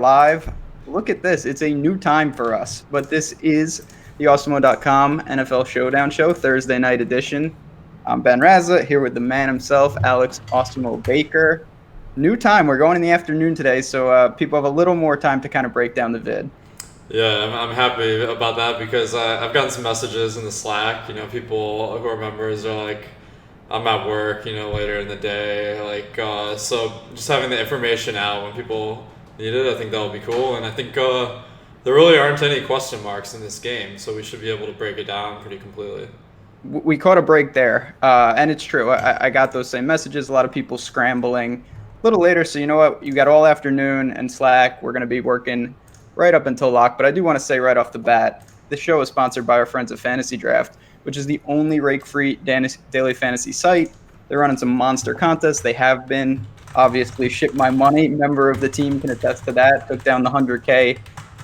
live. Look at this. It's a new time for us, but this is the Awesemo.com NFL Showdown show, Thursday night edition. I'm Ben Raza here with the man himself, Alex Awesemo Baker. New time. We're going in the afternoon today, so people have a little more time to kind of break down the vid. Yeah, I'm happy about that because I've gotten some messages in the Slack. People who are members are like, I'm at work, later in the day. So just having the information out when people need it, I think that would be cool. And I think there really aren't any question marks in this game, so we should be able to break it down pretty completely. We caught a break there, and it's true. I got those same messages. A lot of people scrambling a little later. So you know what? You got all afternoon and Slack. We're going to be working right up until lock. But I do want to say right off the bat, this show is sponsored by our friends at Fantasydraft, which is the only rake-free daily fantasy site. They're running some monster contests. They have been. Obviously, Ship My Money, member of the team, can attest to that. Took down the 100K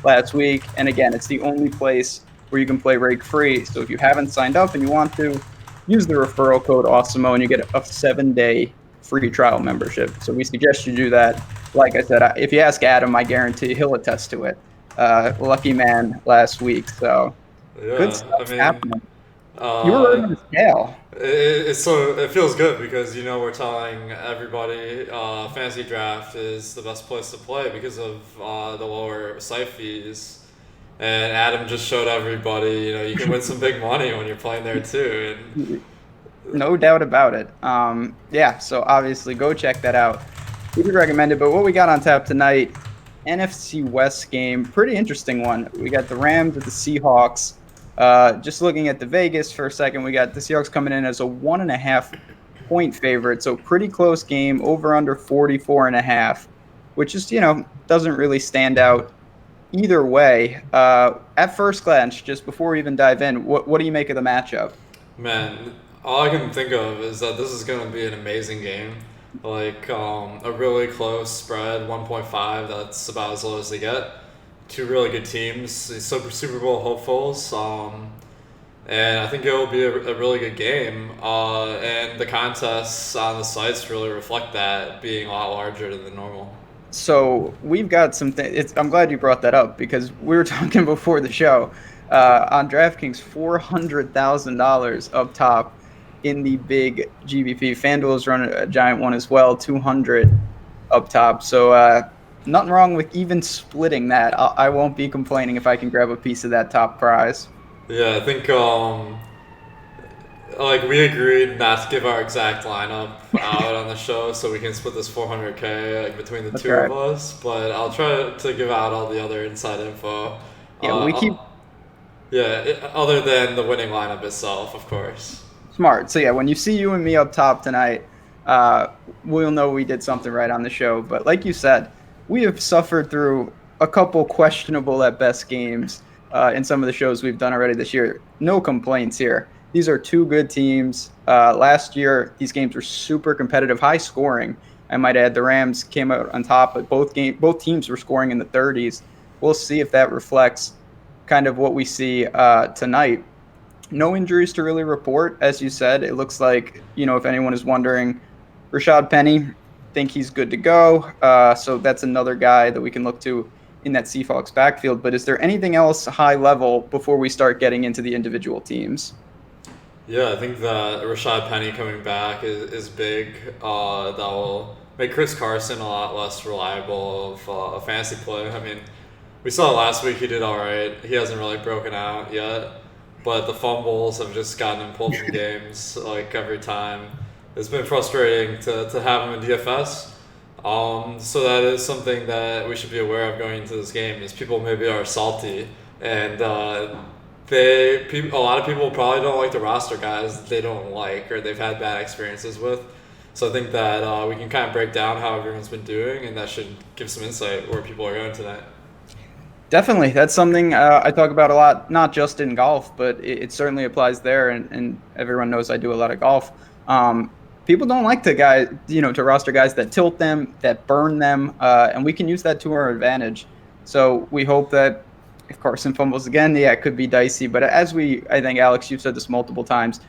last week. And again, it's the only place where you can play rake-free. So if you haven't signed up and you want to, use the referral code AWESEMO and you get a 7-day free trial membership. So we suggest you do that. Like I said, if you ask Adam, I guarantee he'll attest to it. Lucky man last week. So good stuff happening. You were right on the scale. It feels good because we're telling everybody fantasy draft is the best place to play because of the lower site fees. And Adam just showed everybody, you can win some big money when you're playing there too. And no doubt about it. Yeah, so obviously go check that out. We would recommend it. But what we got on tap tonight, NFC West game, pretty interesting one. We got the Rams with the Seahawks. Just looking at the Vegas for a second, we got the Seahawks coming in as a 1.5-point favorite. So pretty close game, over under 44.5, which is, doesn't really stand out either way. At first glance, just before we even dive in, what do you make of the matchup? Man, all I can think of is that this is going to be an amazing game. A really close spread, 1.5, that's about as low as they get. Two really good teams, Super Bowl hopefuls, and I think it will be a really good game. And the contests on the sites really reflect that, being a lot larger than normal. So we've got some things. I'm glad you brought that up because we were talking before the show on DraftKings, $400,000 up top in the big GBP. Fanduel is running a giant one as well, 200 up top. So nothing wrong with even splitting that. I won't be complaining if I can grab a piece of that top prize. Yeah, I think we agreed not to give our exact lineup out on the show, so we can split this 400K between the two of us. But I'll try to give out all the other inside info. Yeah, we keep. Other than the winning lineup itself, of course. Smart. So yeah, when you see you and me up top tonight, we'll know we did something right on the show. But like you said, we have suffered through a couple questionable at best games in some of the shows we've done already this year. No complaints here. These are two good teams. Last year, these games were super competitive, high scoring. I might add the Rams came out on top, but both teams were scoring in the 30s. We'll see if that reflects kind of what we see tonight. No injuries to really report, as you said. It looks like, if anyone is wondering, Rashad Penny, think he's good to go. So that's another guy that we can look to in that Seahawks backfield. But is there anything else high level before we start getting into the individual teams? Yeah, I think that Rashad Penny coming back is big. That will make Chris Carson a lot less reliable of a fantasy play. I mean, we saw last week he did all right. He hasn't really broken out yet, but the fumbles have just gotten him pulled from games every time. It's been frustrating to have him in DFS. So that is something that we should be aware of going into this game. Is people maybe are salty and. A lot of people probably don't like the roster guys that they don't like or they've had bad experiences with. So I think that we can kind of break down how everyone's been doing, and that should give some insight where people are going tonight. Definitely. That's something I talk about a lot, not just in golf, but it certainly applies there, and everyone knows I do a lot of golf. People don't like to roster guys that tilt them, that burn them, and we can use that to our advantage. So we hope that if Carson fumbles again, it could be dicey. But I think, Alex, you've said this multiple times,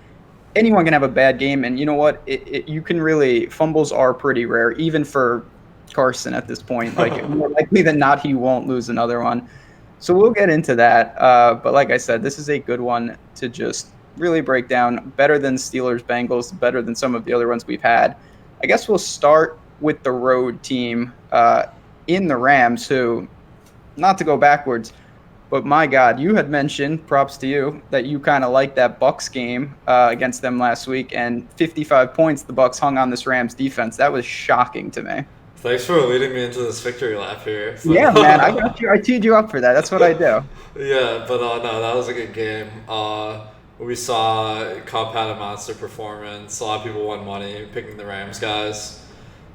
anyone can have a bad game. And you know what? You can really, fumbles are pretty rare, even for Carson at this point. Like, more likely than not, he won't lose another one. So we'll get into that. But like I said, this is a good one to just really break down. Better than Steelers, Bengals, better than some of the other ones we've had. I guess we'll start with the road team in the Rams, who, not to go backwards, but my God, you had mentioned, props to you, that you kind of liked that Bucks game against them last week, and 55 points the Bucks hung on this Rams defense. That was shocking to me. Thanks for leading me into this victory lap here. Yeah, man, I got you. I teed you up for that. That's what I do. Yeah, but no, that was a good game. We saw Cup had a monster performance. A lot of people won money picking the Rams guys.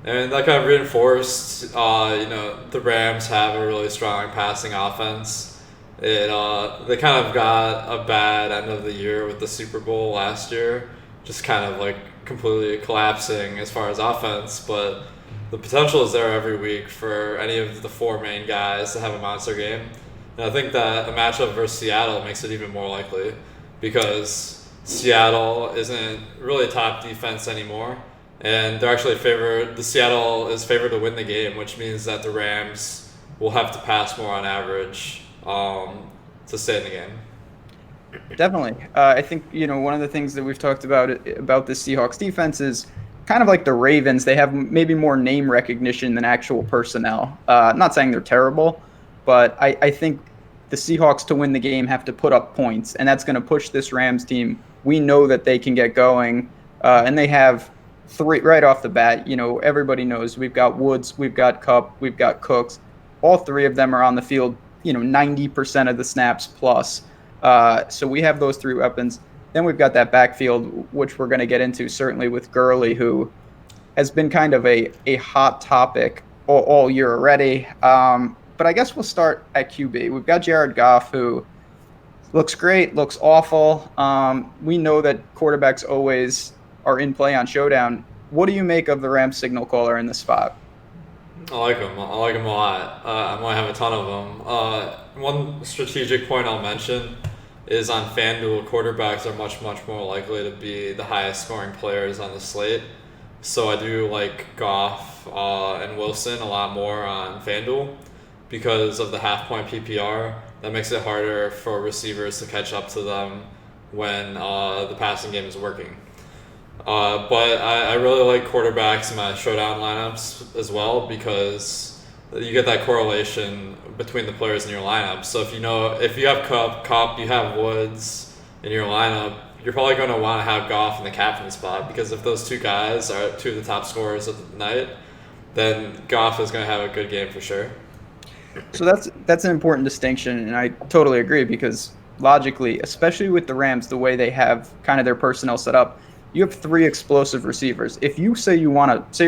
And that kind of reinforced, the Rams have a really strong passing offense. They kind of got a bad end of the year with the Super Bowl last year, just kind of like completely collapsing as far as offense. But the potential is there every week for any of the four main guys to have a monster game. And I think that a matchup versus Seattle makes it even more likely because Seattle isn't really a top defense anymore. And they're actually favored. The Seattle is favored to win the game, which means that the Rams will have to pass more on average to stay in the game. Definitely. I think, one of the things that we've talked about the Seahawks defense is kind of like the Ravens. They have maybe more name recognition than actual personnel. Not saying they're terrible, but I think the Seahawks to win the game have to put up points, and that's going to push this Rams team. We know that they can get going, and they have three right off the bat. Everybody knows we've got Woods, we've got Kupp, we've got Cooks. All three of them are on the field, 90% of the snaps plus. So we have those three weapons. Then we've got that backfield, which we're going to get into certainly with Gurley, who has been kind of a hot topic all year already. But I guess we'll start at QB. We've got Jared Goff, who looks great, looks awful. We know that quarterbacks always are in play on Showdown. What do you make of the Rams signal caller in this spot? I like him. I like him a lot. I might have a ton of them. One strategic point I'll mention is on FanDuel, quarterbacks are much, much more likely to be the highest scoring players on the slate. So I do like Goff and Wilson a lot more on FanDuel because of the half-point PPR. That makes it harder for receivers to catch up to them when the passing game is working. But I really like quarterbacks in my showdown lineups as well because you get that correlation between the players in your lineup. So if you have Kupp, you have Woods in your lineup, you're probably going to want to have Goff in the captain spot because if those two guys are two of the top scorers of the night, then Goff is going to have a good game for sure. So that's an important distinction, and I totally agree because logically, especially with the Rams, the way they have kind of their personnel set up, you have three explosive receivers. If you say you're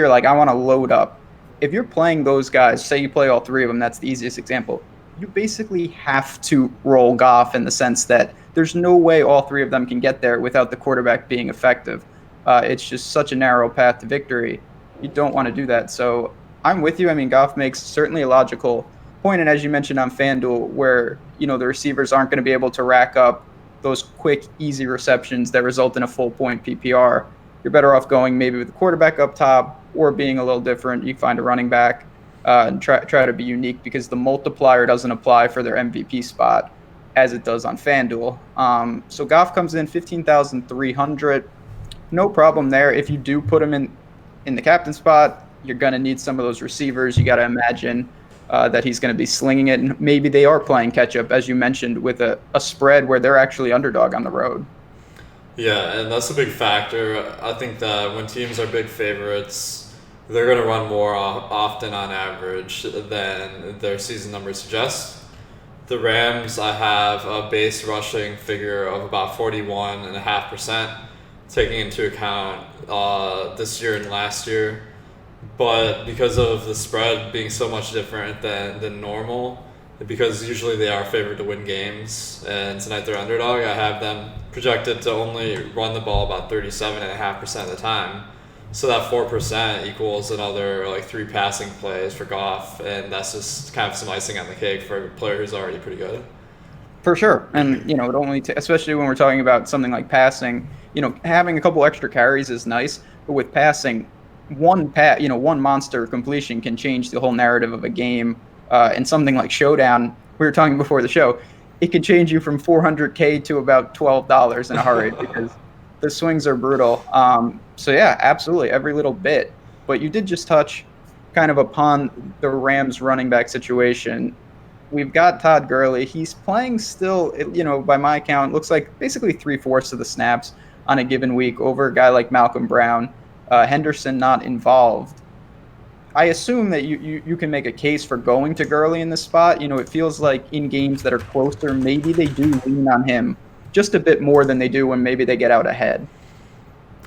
like, I want to load up, if you're playing those guys, say you play all three of them, that's the easiest example. You basically have to roll Goff in the sense that there's no way all three of them can get there without the quarterback being effective. It's just such a narrow path to victory. You don't want to do that. So I'm with you. I mean, Goff makes certainly a logical point. And as you mentioned on FanDuel, where, the receivers aren't going to be able to rack up those quick, easy receptions that result in a full point PPR, you're better off going maybe with the quarterback up top or being a little different. You find a running back and try to be unique because the multiplier doesn't apply for their MVP spot as it does on FanDuel. So Goff comes in 15,300. No problem there. If you do put him in the captain spot, you're going to need some of those receivers. You got to imagine that he's going to be slinging it. And maybe they are playing catch up, as you mentioned, with a spread where they're actually underdog on the road. Yeah, and that's a big factor. I think that when teams are big favorites, they're going to run more often on average than their season numbers suggest. The Rams, I have a base rushing figure of about 41.5%, taking into account this year and last year. But because of the spread being so much different than normal, because usually they are favored to win games, and tonight they're underdog, I have them projected to only run the ball about 37.5% of the time. So that 4% equals another like 3 passing plays for Goff, and that's just kind of some icing on the cake for a player who's already pretty good. For sure. And, it only, especially when we're talking about something like passing, having a couple extra carries is nice, but with passing, one monster completion can change the whole narrative of a game. And something like Showdown, we were talking before the show, it can change you from 400K to about $12 in a hurry because the swings are brutal. So yeah, absolutely, every little bit. But you did just touch kind of upon the Rams running back situation. We've got Todd Gurley. He's playing still, by my count, looks like basically 3/4 of the snaps on a given week over a guy like Malcolm Brown. Henderson not involved. I assume that you can make a case for going to Gurley in this spot. It feels like in games that are closer, maybe they do lean on him just a bit more than they do when maybe they get out ahead.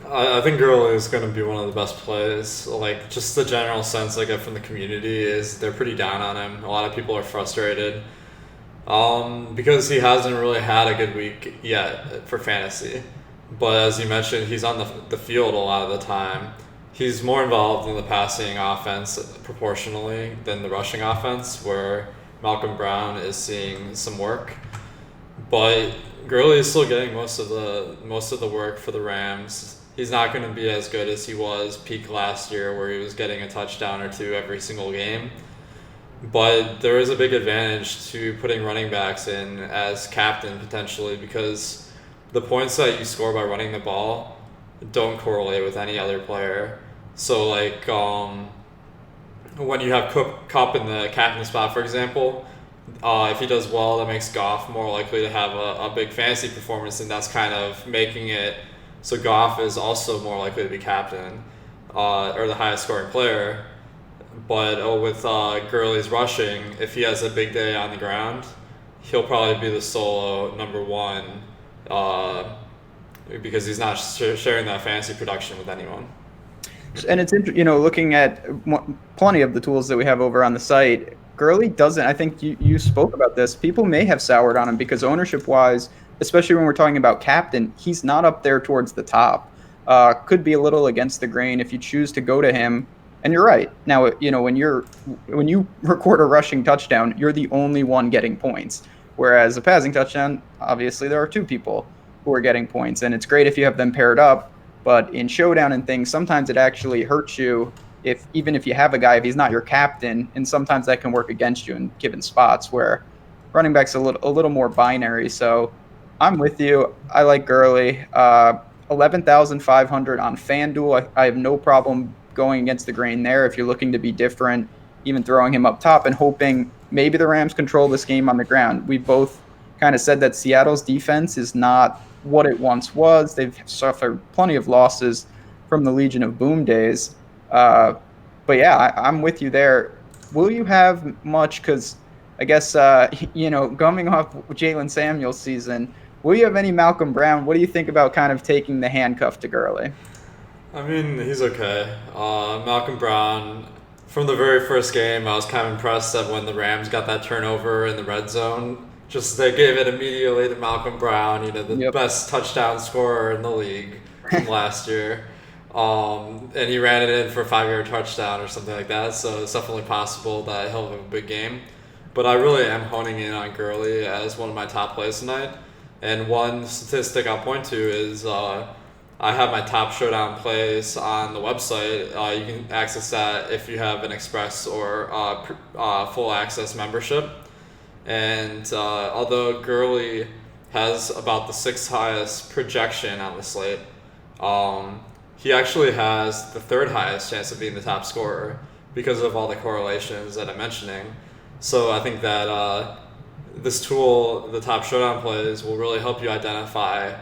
I think Gurley is going to be one of the best plays. Like, just the general sense I get from the community is they're pretty down on him. A lot of people are frustrated because he hasn't really had a good week yet for fantasy. But as you mentioned, he's on the field a lot of the time. He's more involved in the passing offense proportionally than the rushing offense, where Malcolm Brown is seeing some work. But Gurley is still getting most of the work for the Rams. He's not going to be as good as he was peak last year, where he was getting a touchdown or two every single game. But there is a big advantage to putting running backs in as captain potentially, because the points that you score by running the ball don't correlate with any other player. So like when you have Kupp in the captain spot, for example, if he does well, that makes Goff more likely to have a big fantasy performance, and that's kind of making it so Goff is also more likely to be captain or the highest scoring player. But with Gurley's rushing, if he has a big day on the ground, he'll probably be the solo number one because he's not sharing that fantasy production with anyone. And it's looking at plenty of the tools that we have over on the site. Gurley doesn't. I think you spoke about this. People may have soured on him because ownership-wise, especially when we're talking about captain, he's not up there towards the top. Could be a little against the grain if you choose to go to him. And you're right. Now, when you record a rushing touchdown, you're the only one getting points. Whereas a passing touchdown, obviously there are two people who are getting points, and it's great if you have them paired up. But in Showdown and things, sometimes it actually hurts you even if you have a guy, if he's not your captain, and sometimes that can work against you in given spots where running back's a little more binary. So I'm with you. I like Gurley. 11,500 on FanDuel. I have no problem going against the grain there if you're looking to be different, even throwing him up top and hoping maybe the Rams control this game on the ground. We both kind of said that Seattle's defense is not what it once was. They've suffered plenty of losses from the Legion of Boom days. But yeah, I'm with you there. Will you have much? Because I guess, coming off Jalen Samuels' season, will you have any Malcolm Brown? What do you think about kind of taking the handcuff to Gurley? I mean, he's okay. Malcolm Brown, from the very first game, I was kind of impressed that when the Rams got that turnover in the red zone, just they gave it immediately to Malcolm Brown, the best touchdown scorer in the league from last year. And he ran it in for a 5-yard touchdown or something like that, so it's definitely possible that he'll have a big game. But I really am honing in on Gurley as one of my top plays tonight. And one statistic I'll point to is I have my top Showdown plays on the website. You can access that if you have an Express or full access membership. And although Gurley has about the 6th highest projection on the slate, he actually has the 3rd highest chance of being the top scorer because of all the correlations that I'm mentioning. So I think that this tool, the top Showdown plays, will really help you identify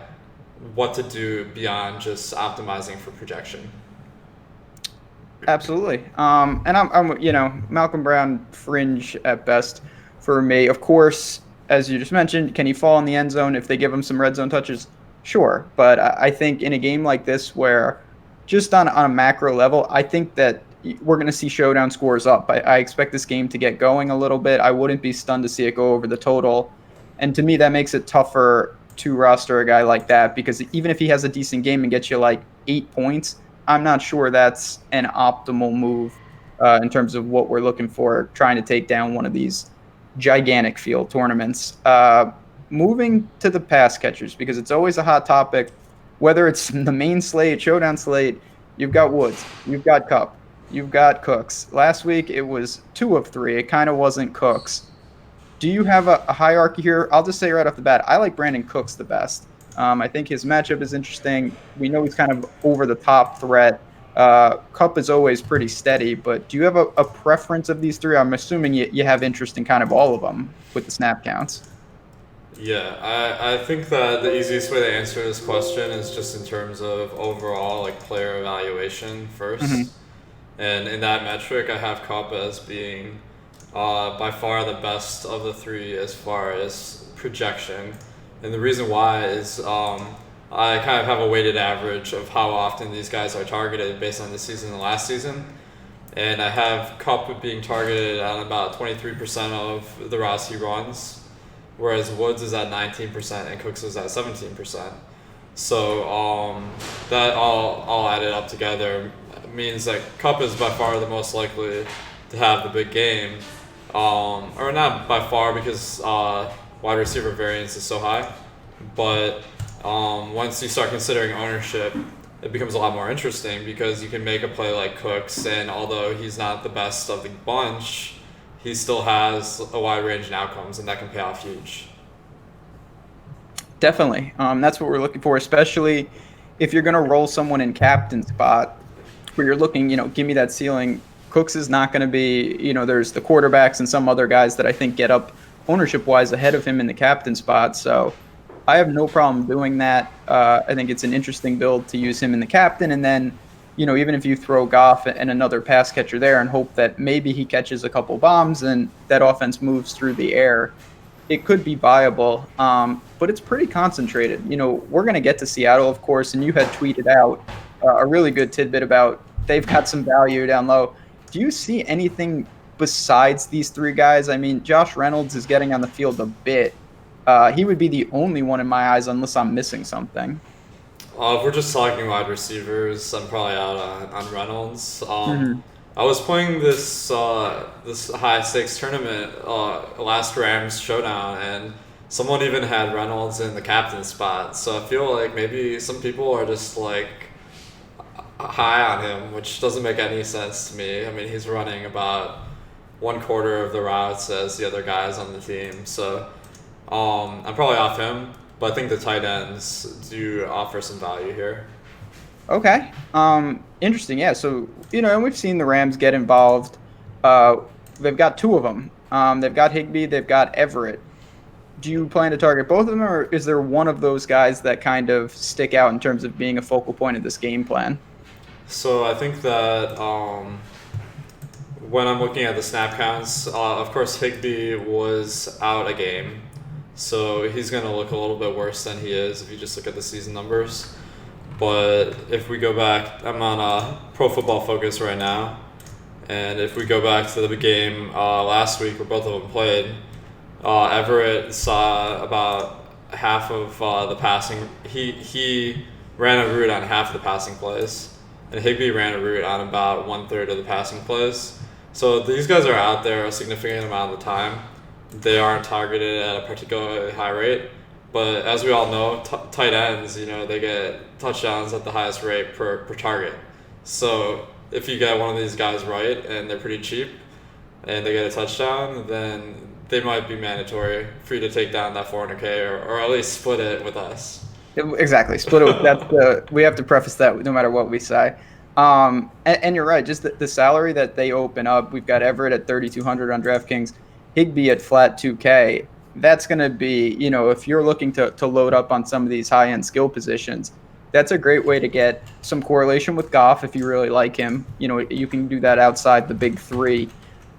what to do beyond just optimizing for projection. Absolutely. And I'm Malcolm Brown fringe at best for me. Of course, as you just mentioned, can he fall in the end zone if they give him some red zone touches? Sure. But I think in a game like this where just on a macro level, I think that we're going to see Showdown scores up. I expect this game to get going a little bit. I wouldn't be stunned to see it go over the total. And to me, that makes it tougher to roster a guy like that because even if he has a decent game and gets you like 8 points, I'm not sure that's an optimal move in terms of what we're looking for, trying to take down one of these gigantic field tournaments. Moving to the pass catchers, because it's always a hot topic, whether it's the main slate, Showdown slate, You've got Woods. You've got Cup. You've got Cooks. Last week it was 2 of 3. It kind of wasn't Cooks. Do you have a hierarchy here? I'll just say right off the bat, I like Brandon Cooks the best. I think his matchup is interesting. We know he's kind of over the top threat. Cup is always pretty steady, but do you have a preference of these three? I'm assuming you have interest in kind of all of them with the snap counts. Yeah, I think that the easiest way to answer this question is just in terms of overall like player evaluation first. Hmm. And in that metric, I have Cobb as being by far the best of the three as far as projection. And the reason why is I kind of have a weighted average of how often these guys are targeted based on this season and last season. And I have Cup being targeted on about 23% of the routes he runs, whereas Woods is at 19% and Cooks is at 17%. So that all added up together means that Cup is by far the most likely to have the big game, or not by far because wide receiver variance is so high, but once you start considering ownership, it becomes a lot more interesting because you can make a play like Cooks, and although he's not the best of the bunch, he still has a wide range in outcomes, and that can pay off huge. Definitely. That's what we're looking for, especially if you're going to roll someone in captain spot where you're looking, give me that ceiling. Cooks is not going to be, there's the quarterbacks and some other guys that I think get up ownership wise ahead of him in the captain spot. So I have no problem doing that. I think it's an interesting build to use him in the captain. And then, even if you throw Goff and another pass catcher there and hope that maybe he catches a couple bombs and that offense moves through the air, it could be viable, but it's pretty concentrated. We're going to get to Seattle, of course, and you had tweeted out a really good tidbit about they've got some value down low. Do you see anything besides these three guys? I mean, Josh Reynolds is getting on the field a bit. He would be the only one in my eyes unless I'm missing something. If we're just talking wide receivers, I'm probably out on Reynolds. Hmm. I was playing this high stakes tournament last Rams Showdown, and someone even had Reynolds in the captain spot. So I feel like maybe some people are just like high on him, which doesn't make any sense to me. I mean, he's running about one quarter of the routes as the other guys on the team. So I'm probably off him, but I think the tight ends do offer some value here. Okay. Interesting. Yeah. So, and we've seen the Rams get involved. Uh, they've got two of them. They've got Higbee, they've got Everett. Do you plan to target both of them, or is there one of those guys that kind of stick out in terms of being a focal point of this game plan? So I think that when I'm looking at the snap counts, of course Higby was out a game, so he's going to look a little bit worse than he is if you just look at the season numbers. But if we go back, I'm on Pro Football Focus right now, and if we go back to the game last week where both of them played, Everett saw about half of the passing. He ran a route on half of the passing plays, and Higby ran a route on about 1/3 of the passing plays. So these guys are out there a significant amount of the time. They aren't targeted at a particularly high rate, but as we all know, tight ends, they get touchdowns at the highest rate per target. So if you get one of these guys right and they're pretty cheap and they get a touchdown, then they might be mandatory for you to take down that 400K or at least split it with us. Exactly. Split it. We have to preface that no matter what we say. And you're right. Just the salary that they open up, we've got Everett at 3,200 on DraftKings, Higbee at flat 2K. That's going to be, if you're looking to load up on some of these high end skill positions, that's a great way to get some correlation with Goff if you really like him. You can do that outside the big three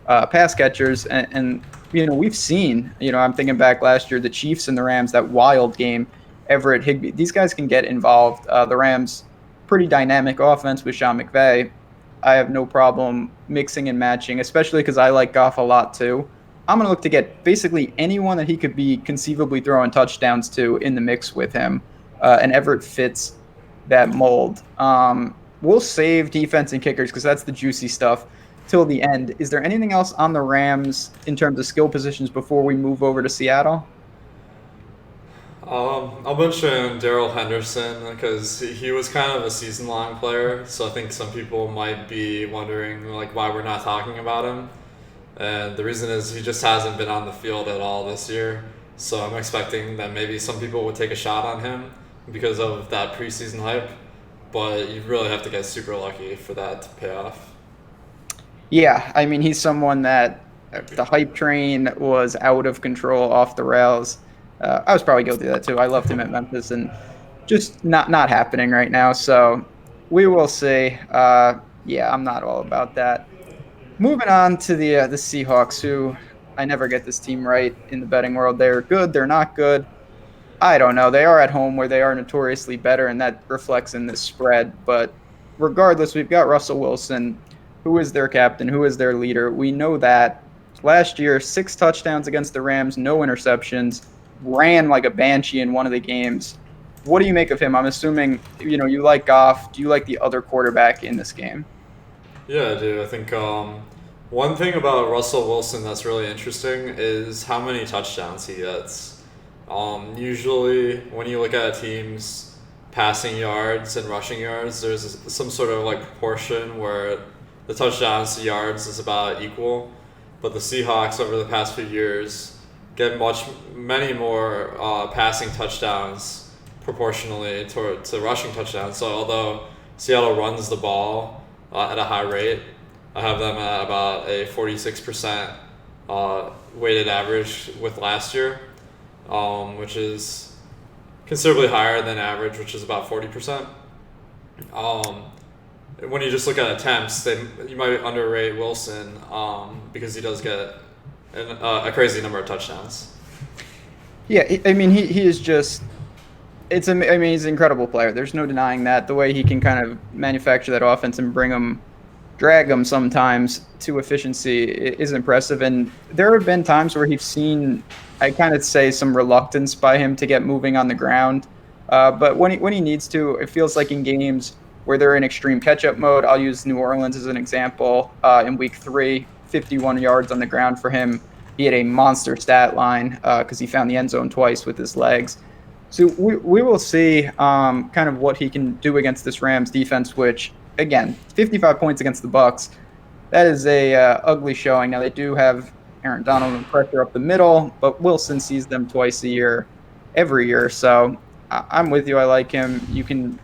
pass catchers. And we've seen, I'm thinking back last year, the Chiefs and the Rams, that wild game, Everett, Higbee, these guys can get involved. The Rams, pretty dynamic offense with Sean McVay. I have no problem mixing and matching, especially because I like Goff a lot too. I'm going to look to get basically anyone that he could be conceivably throwing touchdowns to in the mix with him. And Everett fits that mold. We'll save defense and kickers because that's the juicy stuff till the end. Is there anything else on the Rams in terms of skill positions before we move over to Seattle? I'll mention Daryl Henderson because he was kind of a season-long player, so I think some people might be wondering like why we're not talking about him. And the reason is he just hasn't been on the field at all this year. So I'm expecting that maybe some people would take a shot on him because of that preseason hype. But you really have to get super lucky for that to pay off. Yeah, I mean, he's someone that the hype train was out of control, off the rails. I was probably guilty of that too. I loved him at Memphis, and just not happening right now. So we will see. Yeah, I'm not all about that. Moving on to the Seahawks, who I never get this team right in the betting world. They're good. They're not good. I don't know. They are at home where they are notoriously better, and that reflects in this spread. But regardless, we've got Russell Wilson, who is their captain, who is their leader. We know that last year, 6 touchdowns against the Rams, no interceptions, ran like a banshee in one of the games. What do you make of him? I'm assuming you like Goff. Do you like the other quarterback in this game? Yeah, dude. I think one thing about Russell Wilson that's really interesting is how many touchdowns he gets. Usually, when you look at a team's passing yards and rushing yards, there's some sort of like proportion where the touchdowns to yards is about equal. But the Seahawks over the past few years get many more passing touchdowns proportionally to rushing touchdowns. So although Seattle runs the ball at a high rate, I have them at about a 46% weighted average with last year, which is considerably higher than average, which is about 40%. When you just look at attempts, you might underrate Wilson because he does get a crazy number of touchdowns. Yeah, I mean, he is just. I mean, he's an incredible player. There's no denying that. The way he can kind of manufacture that offense and drag them sometimes to efficiency is impressive. And there have been times where he's seen, I kind of say, some reluctance by him to get moving on the ground. But when he needs to, it feels like in games where they're in extreme catch-up mode. I'll use New Orleans as an example. In Week 3, 51 yards on the ground for him. He had a monster stat line because he found the end zone twice with his legs. So we will see kind of what he can do against this Rams defense, which, again, 55 points against the Bucs. That is a ugly showing. Now, they do have Aaron Donald and pressure up the middle, but Wilson sees them twice a year, every year. So I'm with you. I like him.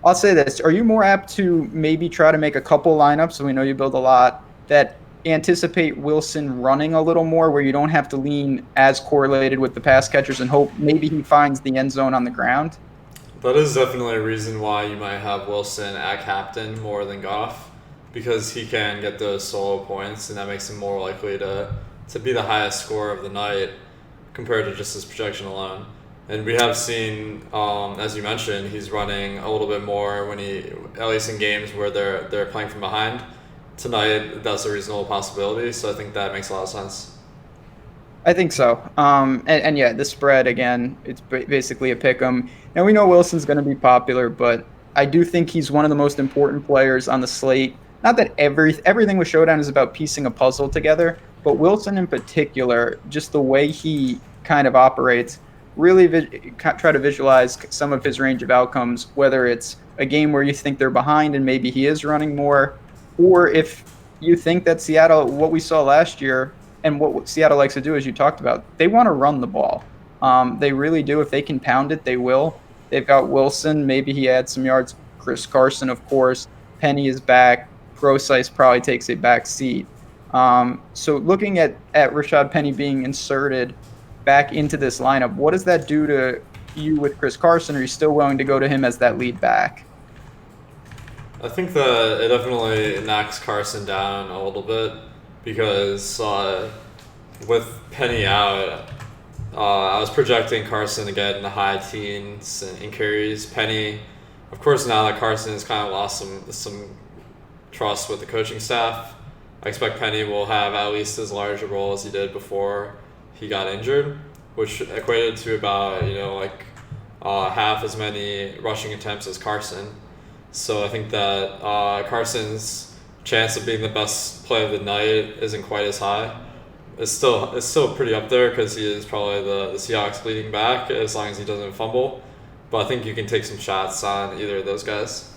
I'll say this. Are you more apt to maybe try to make a couple lineups, so we know you build a lot, that anticipate Wilson running a little more, where you don't have to lean as correlated with the pass catchers and hope maybe he finds the end zone on the ground? That is definitely a reason why you might have Wilson at captain more than Goff, because he can get those solo points, and that makes him more likely to be the highest scorer of the night compared to just his projection alone. And we have seen, as you mentioned, he's running a little bit more at least in games where they're playing from behind. Tonight, that's a reasonable possibility, so I think that makes a lot of sense. I think so. And yeah, the spread, again, it's basically a pick 'em. Now, we know Wilson's going to be popular, but I do think he's one of the most important players on the slate. Not that everything with Showdown is about piecing a puzzle together, but Wilson in particular, just the way he kind of operates, really try to visualize some of his range of outcomes, whether it's a game where you think they're behind and maybe he is running more, or if you think that Seattle, what we saw last year, and what Seattle likes to do, as you talked about, they want to run the ball. They really do. If they can pound it, they will. They've got Wilson. Maybe he adds some yards. Chris Carson, of course. Penny is back. Procise probably takes a back seat. So looking at Rashad Penny being inserted back into this lineup, what does that do to you with Chris Carson? Are you still willing to go to him as that lead back? I think that it definitely knocks Carson down a little bit because with Penny out, I was projecting Carson to get in the high teens in carries. Penny, of course, now that Carson has kind of lost some trust with the coaching staff, I expect Penny will have at least as large a role as he did before he got injured, which equated to about half as many rushing attempts as Carson. So I think that Carson's chance of being the best play of the night isn't quite as high. is still pretty up there because he is probably the Seahawks leading back as long as he doesn't fumble. But I think you can take some shots on either of those guys.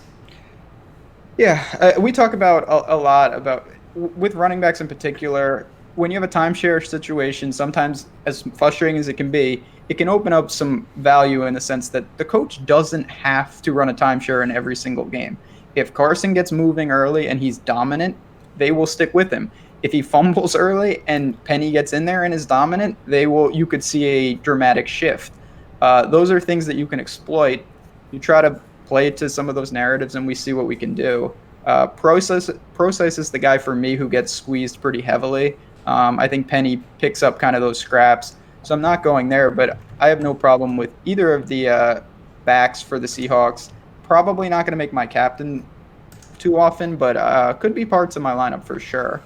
Yeah, we talk about a lot about with running backs in particular. When you have a timeshare situation, sometimes as frustrating as it can be, it can open up some value in the sense that the coach doesn't have to run a timeshare in every single game. If Carson gets moving early and he's dominant, they will stick with him. If he fumbles early and Penny gets in there and is dominant, they will. You could see a dramatic shift. Those are things that you can exploit. You try to play to some of those narratives, and we see what we can do. Process is the guy for me who gets squeezed pretty heavily. I think Penny picks up kind of those scraps, so I'm not going there. But I have no problem with either of the backs for the Seahawks. Probably not going to make my captain too often, but could be parts of my lineup for sure.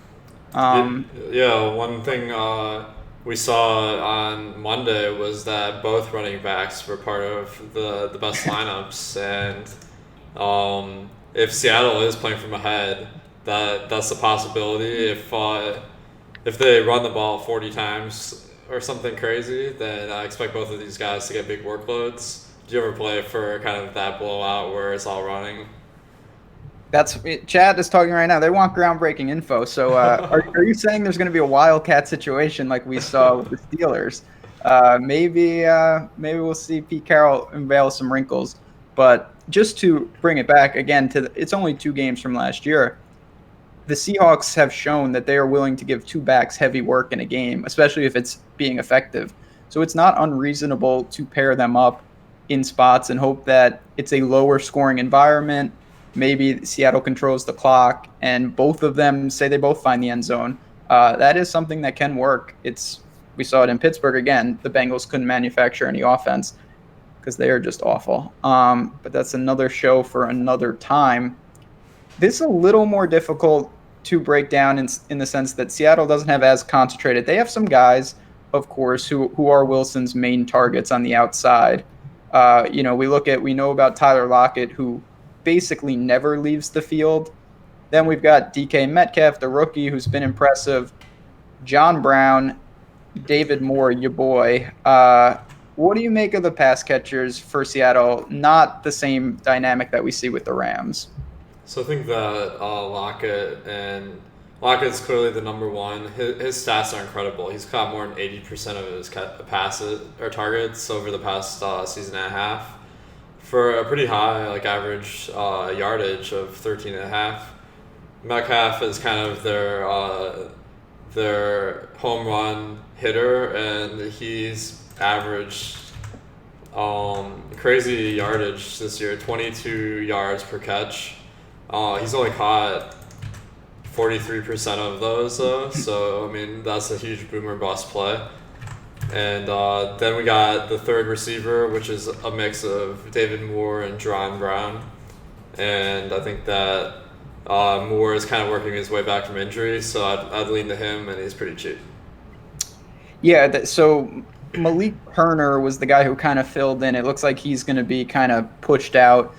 Um, Yeah, one thing we saw on Monday was that both running backs were part of the best lineups, and if Seattle is playing from ahead, that's a possibility. If they run the ball 40 times or something crazy, then I expect both of these guys to get big workloads. Do you ever play for kind of that blowout where it's all running? That's Chad is talking right now. They want groundbreaking info. So, are you saying there's going to be a wildcat situation like we saw with the Steelers? Maybe we'll see Pete Carroll unveil some wrinkles. But just to bring it back again it's only 2 games from last year. The Seahawks have shown that they are willing to give two backs heavy work in a game, especially if it's being effective. So it's not unreasonable to pair them up in spots and hope that it's a lower scoring environment. Maybe Seattle controls the clock and both of them say they both find the end zone. That is something that can work. We saw it in Pittsburgh again. The Bengals couldn't manufacture any offense because they are just awful. But that's another show for another time. This is a little more difficult to break down in the sense that Seattle doesn't have as concentrated. They have some guys, of course, who are Wilson's main targets on the outside. We know about Tyler Lockett, who basically never leaves the field. Then we've got DK Metcalf, the rookie, who's been impressive. John Brown, David Moore, your boy. What do you make of the pass catchers for Seattle? Not the same dynamic that we see with the Rams. So I think that Lockett's clearly the number one. His stats are incredible. He's caught more than 80% of his passes or targets over the past season and a half for a pretty high average yardage of 13 and a half. Metcalf is kind of their home run hitter, and he's averaged crazy yardage this year, 22 yards per catch. He's only caught 43% of those, though. So, I mean, that's a huge boomer bust play. And then we got the third receiver, which is a mix of David Moore and John Brown. And I think that Moore is kind of working his way back from injury, so I'd lean to him, and he's pretty cheap. Yeah, so Malik Herner was the guy who kind of filled in. It looks like he's going to be kind of pushed out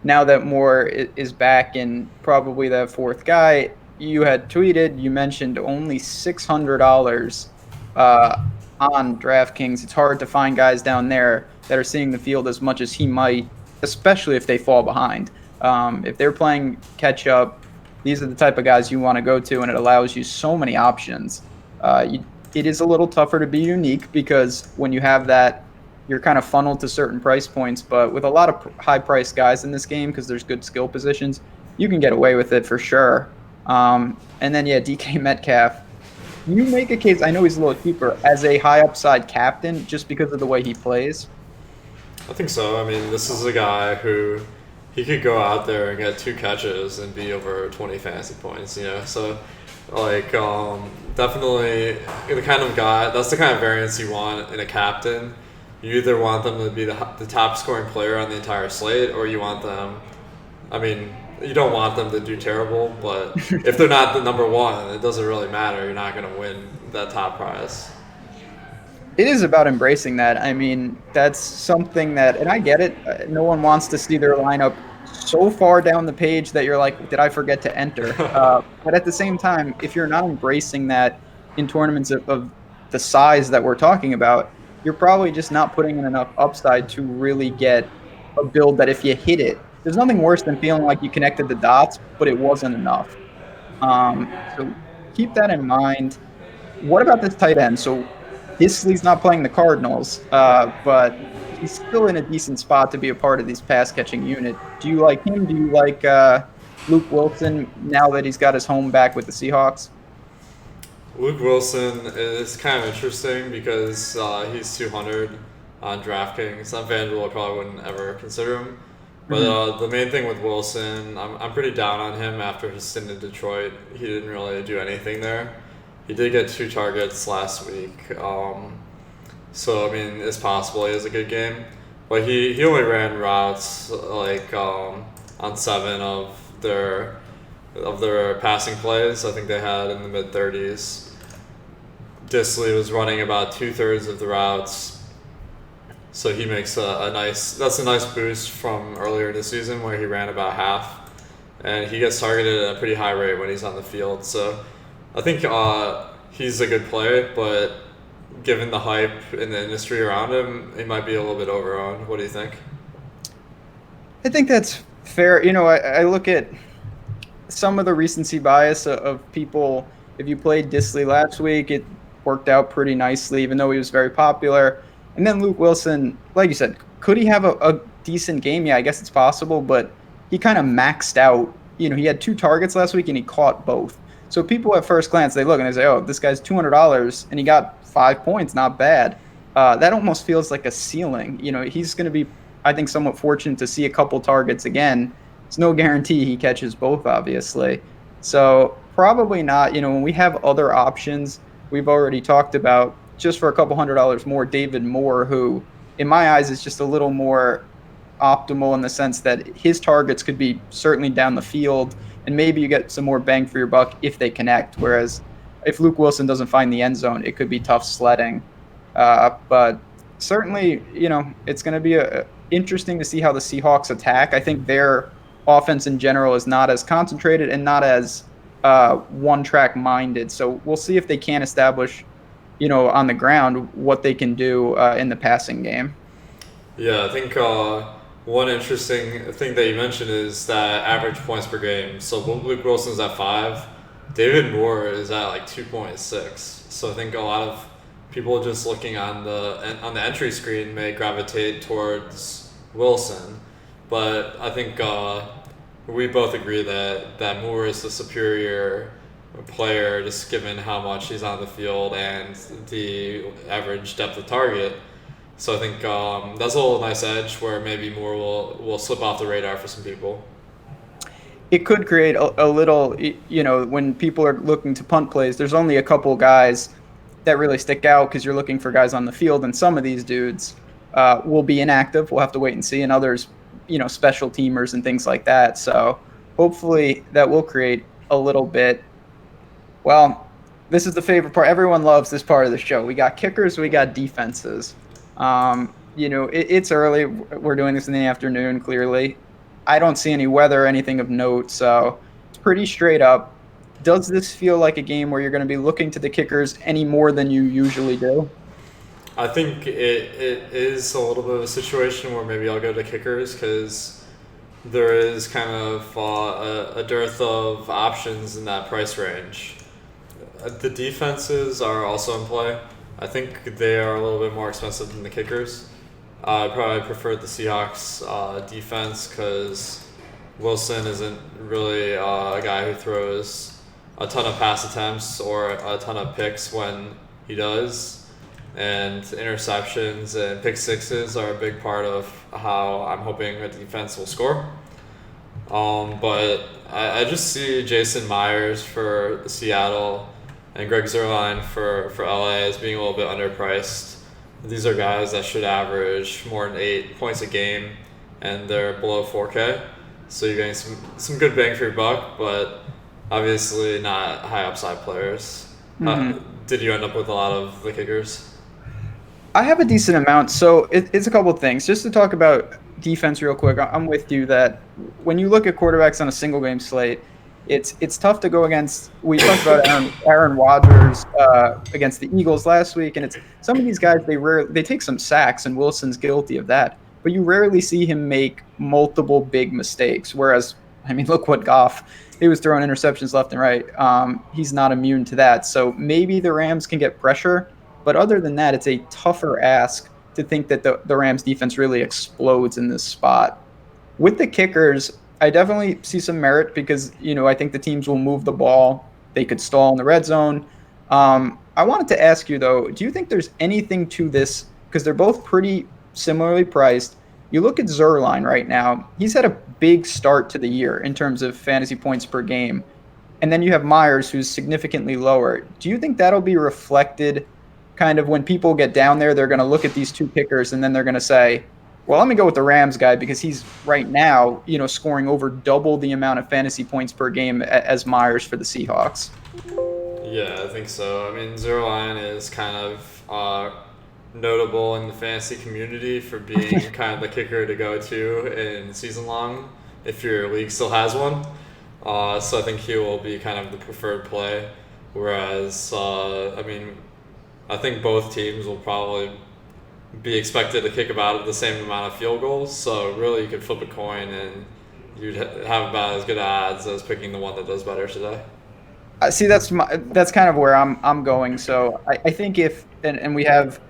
now that Moore is back and probably that fourth guy. You had tweeted, you mentioned only $600 on DraftKings. It's hard to find guys down there that are seeing the field as much as he might, especially if they fall behind. If they're playing catch up, these are the type of guys you want to go to, and it allows you so many options. It is a little tougher to be unique because when you have that, you're kind of funneled to certain price points. But with a lot of high-priced guys in this game, because there's good skill positions, you can get away with it for sure. And then, DK Metcalf. You make a case, I know he's a little cheaper, as a high upside captain just because of the way he plays. I think so. I mean, this is a guy who he could go out there and get 2 catches and be over 20 fantasy points, So, definitely the kind of guy, that's the kind of variance you want in a captain. You either want them to be the top scoring player on the entire slate, or you want them, you don't want them to do terrible, but if they're not the number one, it doesn't really matter. You're not going to win that top prize. It is about embracing that. I mean, that's something that, and I get it, no one wants to see their lineup so far down the page that you're like, did I forget to enter? But at the same time, if you're not embracing that, in tournaments of the size that we're talking about, you're probably just not putting in enough upside to really get a build that if you hit it, there's nothing worse than feeling like you connected the dots, but it wasn't enough. So keep that in mind. What about this tight end? So Disley's not playing the Cardinals, but he's still in a decent spot to be a part of this pass catching unit. Do you like him? Do you like Luke Wilson now that he's got his home back with the Seahawks? Luke Wilson is kind of interesting because he's 200 on DraftKings. On FanDuel, I probably wouldn't ever consider him. But Hmm. the main thing with Wilson, I'm pretty down on him after his stint in Detroit. He didn't really do anything there. He did get 2 targets last week. So, I mean, it's possible he has a good game. But he only ran routes like on 7 of their passing plays. I think they had in the mid 30s. Disley was running about 2/3 of the routes, so he makes that's a nice boost from earlier this season where he ran about half, and he gets targeted at a pretty high rate when he's on the field. So I think he's a good player, but given the hype in the industry around him, he might be a little bit overowned. What do you think? I think that's fair. I look at some of the recency bias of people. If you played Disley last week, it worked out pretty nicely, even though he was very popular. And then Luke Wilson, like you said, could he have a decent game? Yeah, I guess it's possible, but he kind of maxed out. He had 2 targets last week and he caught both. So people at first glance, they look and they say, oh, this guy's $200 and he got 5 points, not bad. That almost feels like a ceiling. He's going to be, I think, somewhat fortunate to see a couple targets again. It's no guarantee he catches both, obviously. So probably not. When we have other options, we've already talked about just for a couple $100 more, David Moore, who in my eyes is just a little more optimal in the sense that his targets could be certainly down the field, and maybe you get some more bang for your buck if they connect. Whereas if Luke Wilson doesn't find the end zone, it could be tough sledding. But certainly, it's going to be interesting to see how the Seahawks attack. I think their offense in general is not as concentrated and not as one-track minded. So we'll see if they can establish, on the ground what they can do in the passing game. Yeah, I think one interesting thing that you mentioned is that average points per game. So Luke Wilson's at 5, David Moore is at like 2.6. So I think a lot of people just looking on the entry screen may gravitate towards Wilson, but I think we both agree that Moore is the superior player, just given how much he's on the field and the average depth of target. So I think that's a little nice edge where maybe Moore will slip off the radar for some people. It could create a little, when people are looking to punt plays, there's only a couple guys that really stick out because you're looking for guys on the field, and some of these dudes will be inactive. We'll have to wait and see, and others, special teamers and things like that. So hopefully that will create a little bit. Well, this is the favorite part. Everyone loves this part of the show. We got kickers, we got defenses. It's early. We're doing this in the afternoon, clearly. I don't see any weather or anything of note, so it's pretty straight up. Does this feel like a game where you're going to be looking to the kickers any more than you usually do? I think it is a little bit of a situation where maybe I'll go to kickers because there is kind of a dearth of options in that price range. The defenses are also in play. I think they are a little bit more expensive than the kickers. I probably prefer the Seahawks defense because Wilson isn't really a guy who throws a ton of pass attempts or a ton of picks when he does. And interceptions and pick sixes are a big part of how I'm hoping a defense will score. But I just see Jason Myers for Seattle and Greg Zerline for LA as being a little bit underpriced. These are guys that should average more than 8 points a game, and they're below 4K. So you're getting some good bang for your buck, but obviously not high upside players. Mm-hmm. Did you end up with a lot of the kickers? I have a decent amount. So it's a couple of things. Just to talk about defense real quick, I'm with you that when you look at quarterbacks on a single game slate, it's tough to go against. We talked about Aaron Rodgers against the Eagles last week, and it's some of these guys they take some sacks, and Wilson's guilty of that. But you rarely see him make multiple big mistakes. Whereas, I mean, look what Goff, he was throwing interceptions left and right. He's not immune to that. So maybe the Rams can get pressure, but other than that, it's a tougher ask to think that the Rams defense really explodes in this spot. With the kickers, I definitely see some merit because, I think the teams will move the ball. They could stall in the red zone. I wanted to ask you, though, do you think there's anything to this? Because they're both pretty similarly priced. You look at Zerline right now, he's had a big start to the year in terms of fantasy points per game. And then you have Myers, who's significantly lower. Do you think that'll be reflected kind of when people get down there? They're going to look at these two kickers and then they're going to say, well, let me go with the Rams guy because he's right now, scoring over double the amount of fantasy points per game as Myers for the Seahawks. Yeah, I think so. I mean, Zero Line is kind of notable in the fantasy community for being kind of the kicker to go to in season long if your league still has one. So I think he will be kind of the preferred play. Whereas, I think both teams will probably be expected to kick about the same amount of field goals. So really, you could flip a coin and you'd have about as good odds as picking the one that does better today. See, that's kind of where I'm going. So I think if and we have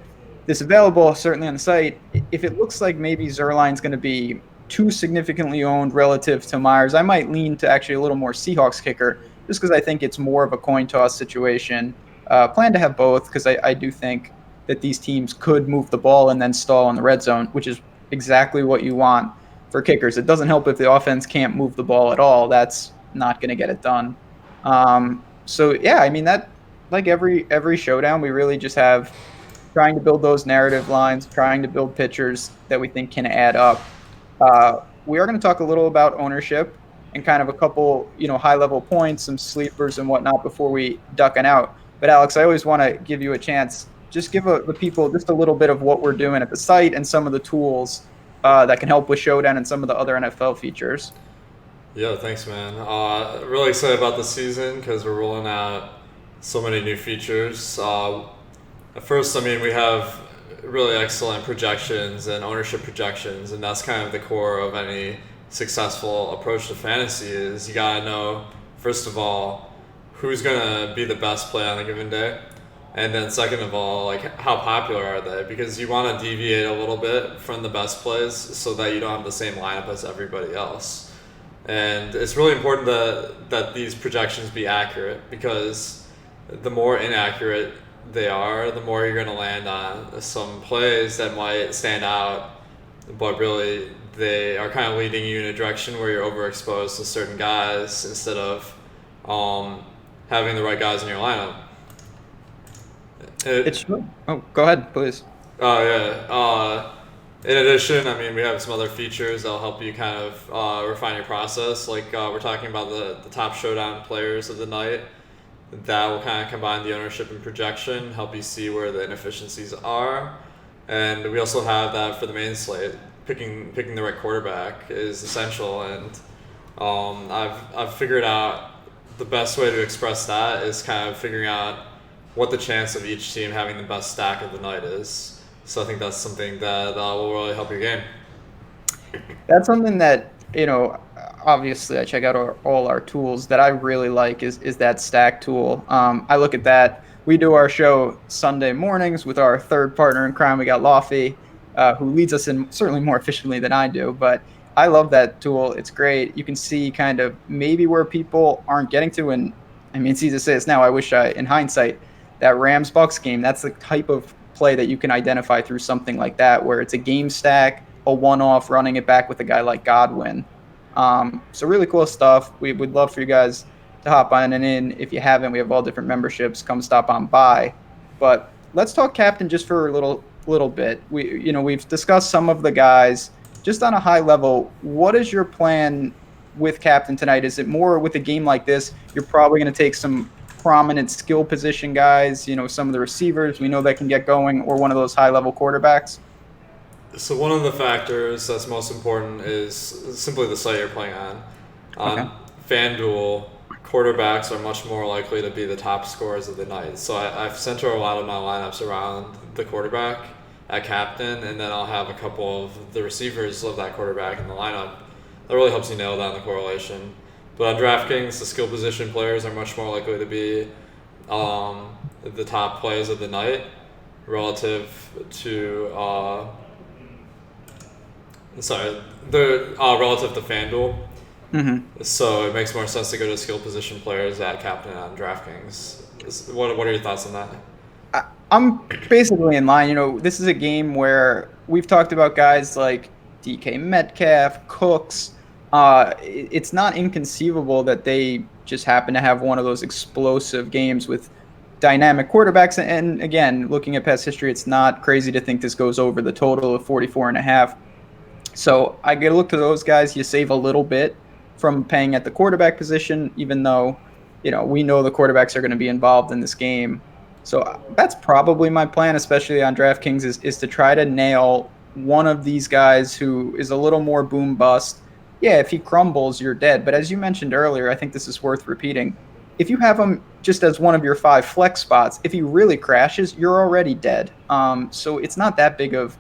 this available certainly on the site, if it looks like maybe Zerline's going to be too significantly owned relative to Myers, I might lean to actually a little more Seahawks kicker just because I think it's more of a coin toss situation. Plan to have both because I do think that these teams could move the ball and then stall in the red zone, which is exactly what you want for kickers. It doesn't help if the offense can't move the ball at all. That's not going to get it done. So yeah, I mean that like every showdown, we really just have trying to build those narrative lines, trying to build pitchers that we think can add up. We are going to talk a little about ownership and kind of a couple, high level points, some sleepers and whatnot before we ducking out. But Alex, I always want to give you a chance. Just give the people just a little bit of what we're doing at the site and some of the tools that can help with Showdown and some of the other NFL features. Yeah, thanks, man. Really excited about this season because we're rolling out so many new features. First, we have really excellent projections and ownership projections, and that's kind of the core of any successful approach to fantasy. Is you gotta know first of all who's gonna be the best play on a given day. And then second of all, like how popular are they? Because you want to deviate a little bit from the best plays so that you don't have the same lineup as everybody else. And it's really important that these projections be accurate because the more inaccurate they are, the more you're going to land on some plays that might stand out, but really they are kind of leading you in a direction where you're overexposed to certain guys instead of having the right guys in your lineup. It's true. Oh, go ahead, please. Oh yeah. In addition, we have some other features that'll help you kind of refine your process. Like we're talking about the top showdown players of the night. That will kind of combine the ownership and projection, help you see where the inefficiencies are. And we also have that for the main slate. Picking the right quarterback is essential, and I've figured out the best way to express that is kind of figuring out what the chance of each team having the best stack of the night is. So I think that's something that will really help your game. That's something that, obviously I check out all our tools that I really like is that stack tool. I look at that. We do our show Sunday mornings with our third partner in crime. We got Lofty, who leads us in certainly more efficiently than I do, but I love that tool. It's great. You can see kind of maybe where people aren't getting to. And it's easy to say this now. I wish in hindsight, that Rams-Bucks game, that's the type of play that you can identify through something like that, where it's a game stack, a one-off, running it back with a guy like Godwin. So really cool stuff. We would love for you guys to hop on and in. If you haven't, we have all different memberships. Come stop on by. But let's talk captain just for a little bit. We've discussed some of the guys. Just on a high level, what is your plan with captain tonight? Is it more with a game like this, you're probably going to take some prominent skill position guys, some of the receivers we know that can get going, or one of those high-level quarterbacks? So one of the factors that's most important is simply the site you're playing on. On Okay. FanDuel, quarterbacks are much more likely to be the top scorers of the night. So I've center a lot of my lineups around the quarterback at captain, and then I'll have a couple of the receivers of that quarterback in the lineup. That really helps you nail down the correlation. But on DraftKings, the skill position players are much more likely to be the top plays of the night relative to relative to FanDuel. Mm-hmm. So it makes more sense to go to skill position players at captain on DraftKings. What are your thoughts on that? I'm basically in line. This is a game where we've talked about guys like DK Metcalf, Cooks. It's not inconceivable that they just happen to have one of those explosive games with dynamic quarterbacks. And again, looking at past history, it's not crazy to think this goes over the total of 44.5. So I get to look to those guys. You save a little bit from paying at the quarterback position, even though, we know the quarterbacks are going to be involved in this game. So that's probably my plan, especially on DraftKings, is to try to nail one of these guys who is a little more boom bust. Yeah, if he crumbles, you're dead. But as you mentioned earlier, I think this is worth repeating. If you have him just as one of your 5 flex spots, if he really crashes, you're already dead. So it's not that big of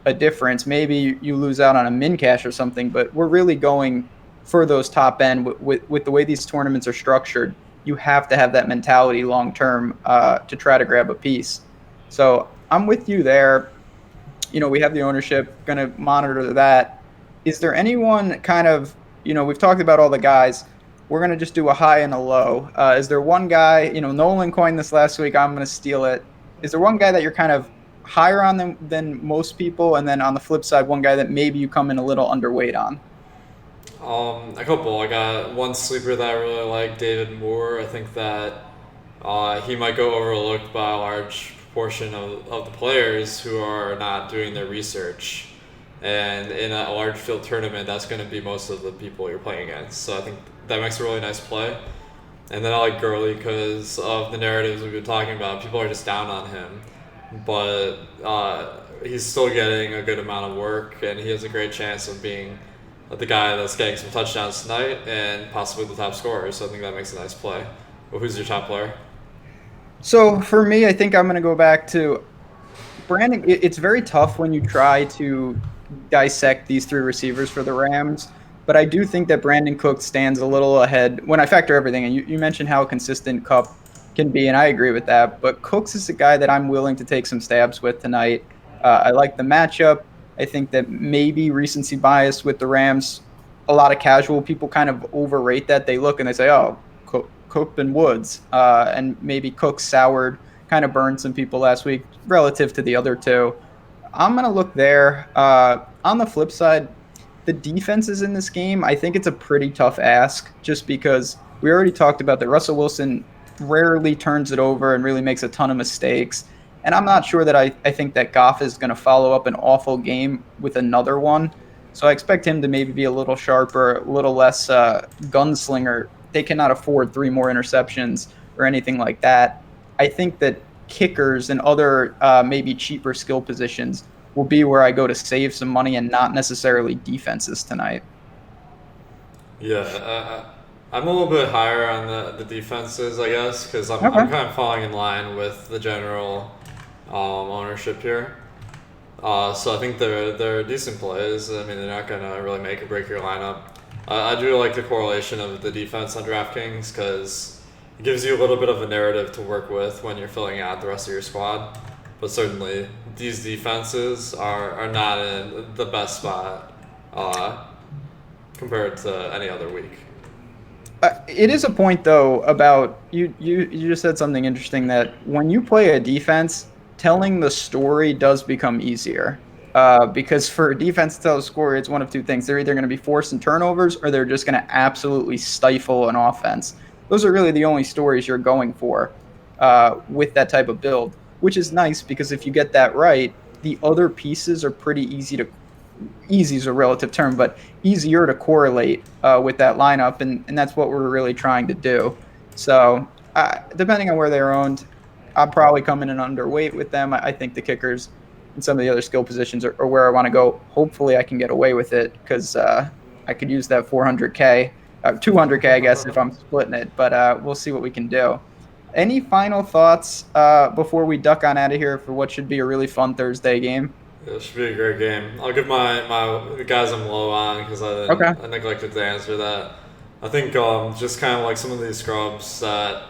a difference. Maybe you lose out on a min cash or something, but we're really going for those top end with the way these tournaments are structured. You have to have that mentality long term to try to grab a piece. So I'm with you there. We have the ownership, going to monitor that. Is there anyone kind of, we've talked about all the guys. We're going to just do a high and a low. Is there one guy, Nolan coined this last week, I'm going to steal it. Is there one guy that you're kind of higher on them than most people? And then on the flip side, one guy that maybe you come in a little underweight on? A couple. I got one sleeper that I really like, David Moore. I think that he might go overlooked by a large proportion of the players who are not doing their research. And in a large field tournament, that's going to be most of the people you're playing against. So I think that makes a really nice play. And then I like Gurley because of the narratives we've been talking about. People are just down on him. But he's still getting a good amount of work, and he has a great chance of being the guy that's getting some touchdowns tonight and possibly the top scorer. So I think that makes a nice play. Well, who's your top player? So for me, I think I'm going to go back to Brandon. It's very tough when you try to dissect these 3 receivers for the Rams, but I do think that Brandon Cooks stands a little ahead when I factor everything. And you mentioned how consistent Kupp can be, and I agree with that. But Cooks is a guy that I'm willing to take some stabs with tonight. I like the matchup. I think that maybe recency bias with the Rams, a lot of casual people kind of overrate that. They look and they say, oh, Cook and Woods. And maybe Cook soured, kind of burned some people last week relative to the other 2. I'm going to look there. On the flip side, the defenses in this game, I think it's a pretty tough ask just because we already talked about that Russell Wilson rarely turns it over and really makes a ton of mistakes. And I'm not sure that I think that Goff is going to follow up an awful game with another one. So I expect him to maybe be a little sharper, a little less gunslinger. They cannot afford 3 more interceptions or anything like that. I think that kickers and other maybe cheaper skill positions will be where I go to save some money and not necessarily defenses tonight. Yeah, I'm a little bit higher on the defenses, I guess, because I'm kind of falling in line with the general ownership here. So I think they're decent plays. I mean, they're not going to really make or break your lineup. I do like the correlation of the defense on DraftKings because it gives you a little bit of a narrative to work with when you're filling out the rest of your squad. But certainly, these defenses are not in the best spot compared to any other week. It is a point, though, about you just said something interesting that when you play a defense, telling the story does become easier. Because for a defense to tell a story, it's one of 2 things. They're either going to be forcing turnovers or they're just going to absolutely stifle an offense. Those are really the only stories you're going for with that type of build, which is nice because if you get that right, the other pieces are pretty easy is a relative term, but easier to correlate with that lineup, and that's what we're really trying to do. So depending on where they're owned, I'll probably come in and underweight with them. I think the kickers and some of the other skill positions are where I want to go. Hopefully I can get away with it because I could use that 400K. 200K, I guess, if I'm splitting it. But we'll see what we can do. Any final thoughts before we duck on out of here for what should be a really fun Thursday game? Yeah, it should be a great game. I'll give my the guys I'm low on because Okay. I neglected to answer that. I think just kind of like some of these scrubs that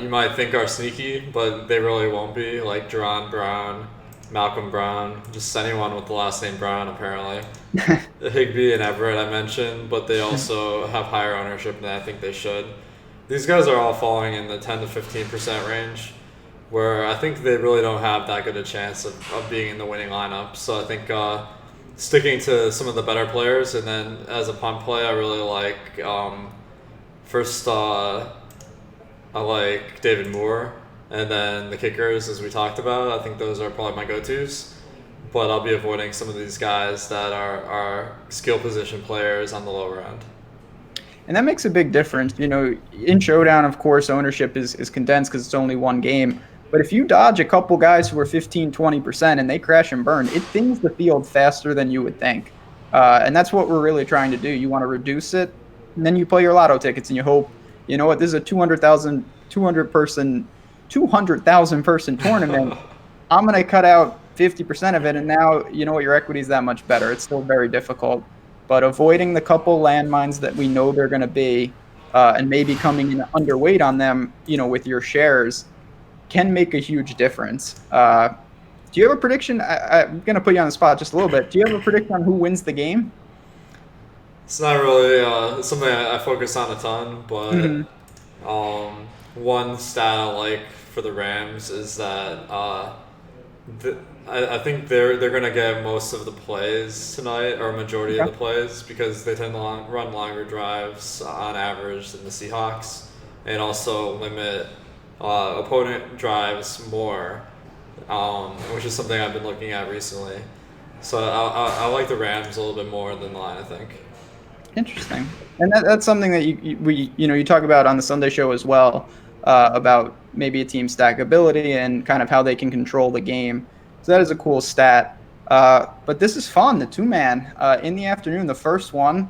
you might think are sneaky, but they really won't be. Like Jerron Brown, Malcolm Brown, just anyone with the last name Brown apparently. Higby and Everett I mentioned, but they also have higher ownership than I think they should. These guys are all falling in the 10 to 15% range, where I think they really don't have that good a chance of being in the winning lineup. So I think sticking to some of the better players, and then as a punt play, I really like first I like David Moore, and then the kickers as we talked about. I think those are probably my go-tos. But I'll be avoiding some of these guys that are skill position players on the lower end. And that makes a big difference. In Showdown, of course, ownership is condensed because it's only one game. But if you dodge a couple guys who are 15, 20% and they crash and burn, it thins the field faster than you would think. And that's what we're really trying to do. You want to reduce it, and then you play your lotto tickets and you hope, you know what, this is a 200,000 person tournament. I'm going to cut out 50% of it, and now you know what, your equity is that much better. It's still very difficult, but avoiding the couple landmines that we know they're going to be, and maybe coming in underweight on them, with your shares, can make a huge difference. Do you have a prediction? I'm going to put you on the spot just a little bit. Do you have a prediction on who wins the game? It's not really something I focus on a ton, but one stat I like for the Rams is that I think they're gonna get most of the plays tonight, or a majority of the plays, because they tend to run longer drives on average than the Seahawks, and also limit opponent drives more, which is something I've been looking at recently. So I like the Rams a little bit more than the line, I think. Interesting, and that's something that you talk about on the Sunday show as well, about maybe a team stackability and kind of how they can control the game. So that is a cool stat. But this is fun. The 2-man in the afternoon, the first one.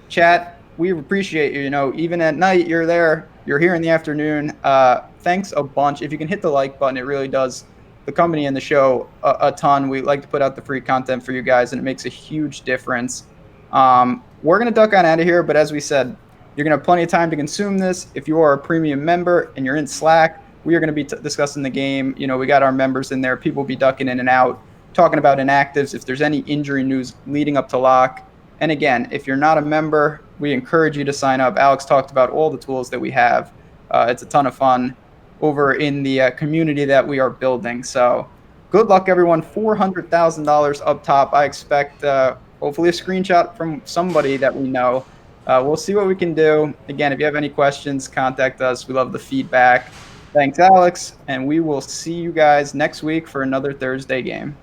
Chat, we appreciate you. Even at night, you're there. You're here in the afternoon. Thanks a bunch. If you can hit the like button, it really does the company and the show a ton. We like to put out the free content for you guys, and it makes a huge difference. We're going to duck on out of here, but as we said, you're going to have plenty of time to consume this. If you are a premium member and you're in Slack, we are going to be discussing the game. We got our members in there. People will be ducking in and out, talking about inactives, if there's any injury news leading up to lock. And again, if you're not a member, we encourage you to sign up. Alex talked about all the tools that we have. It's a ton of fun over in the community that we are building. So good luck, everyone. $400,000 up top. I expect hopefully a screenshot from somebody that we know. We'll see what we can do. Again, if you have any questions, contact us. We love the feedback. Thanks, Alex, and we will see you guys next week for another Thursday game.